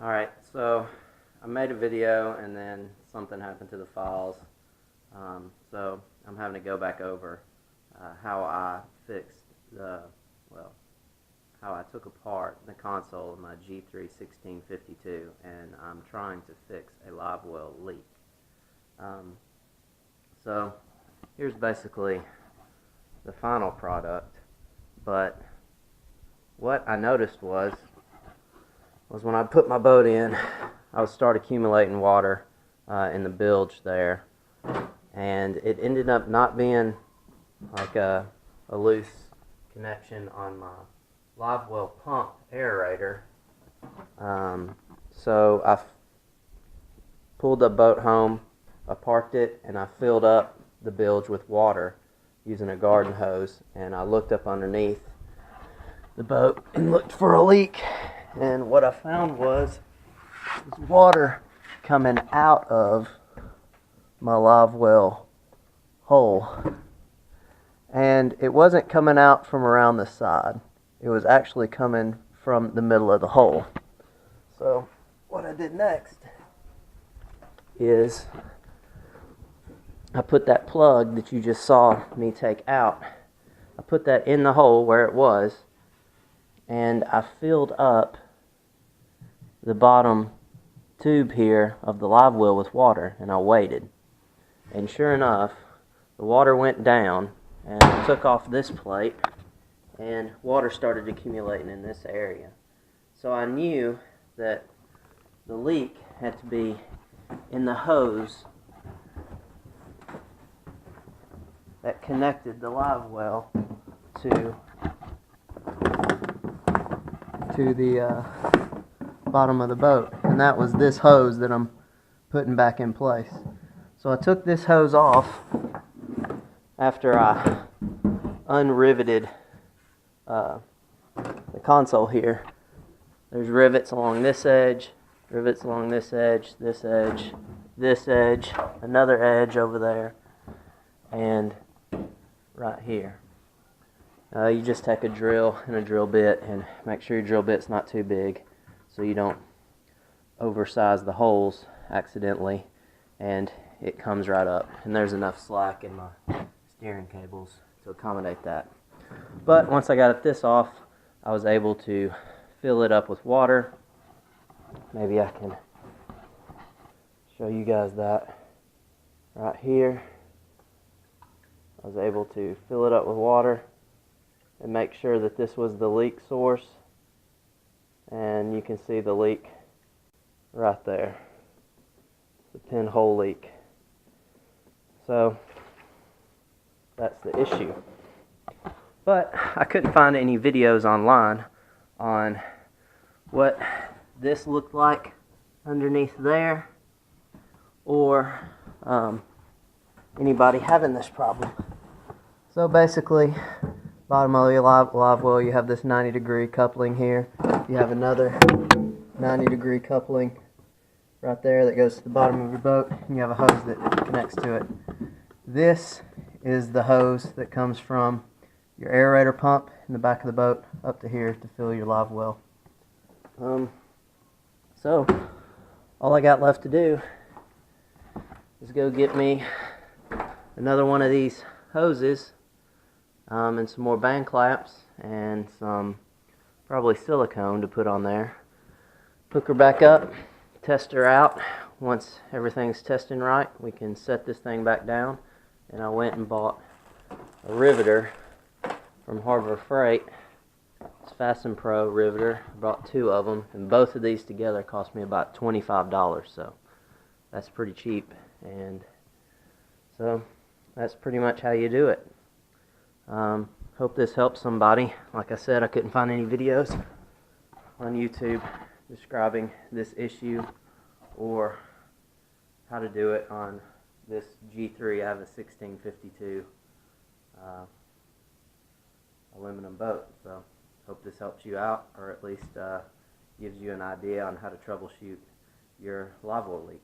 Alright, so I made a video and then something happened to the files. So I'm having to go back over how I fixed how I took apart the console of my G3 1652, and I'm trying to fix a live well leak. So here's basically the final product, but what I noticed was when I put my boat in, I would start accumulating water in the bilge there, and it ended up not being like a loose connection on my live well pump aerator. So I pulled the boat home, I parked it, and I filled up the bilge with water using a garden hose, and I looked up underneath the boat and looked for a leak, and what I found was water coming out of my live well hole, and it wasn't coming out from around the side. It was actually coming from the middle of the hole. So what I did next is I put that plug that you just saw me take out, I put that in the hole where it was, and I filled up the bottom tube here of the live well with water, and I waited. And sure enough, the water went down and I took off this plate, and water started accumulating in this area. So I knew that the leak had to be in the hose that connected the live well to the bottom of the boat, and that was this hose that I'm putting back in place. So I took this hose off after I unriveted the console here. There's rivets along this edge, rivets along this edge, this edge, this edge, another edge over there, and right here. You just take a drill and a drill bit and make sure your drill bit's not too big so you don't oversize the holes accidentally, and it comes right up. And there's enough slack in my steering cables to accommodate that. But once I got this off, I was able to fill it up with water. Maybe I can show you guys that right here. I was able to fill it up with water and make sure that this was the leak source, and you can see the leak right there, the pinhole leak. So that's the issue. But I couldn't find any videos online on what this looked like underneath there, or anybody having this problem. So basically, bottom of your live well, you have this 90-degree coupling here. You have another 90-degree coupling right there that goes to the bottom of your boat, and you have a hose that connects to it. This is the hose that comes from your aerator pump in the back of the boat up to here to fill your live well. So all I got left to do is go get me another one of these hoses, and some more band clamps and some probably silicone to put on there. Hook her back up, test her out. Once everything's testing right, we can set this thing back down. And I went and bought a riveter from Harbor Freight. It's Fasten Pro riveter. I bought 2 of them, and both of these together cost me about $25, so that's pretty cheap. And so that's pretty much how you do it. Hope this helps somebody. Like I said, I couldn't find any videos on YouTube describing this issue or how to do it on this G3. I have a 1652 aluminum boat. So hope this helps you out, or at least gives you an idea on how to troubleshoot your live well leak.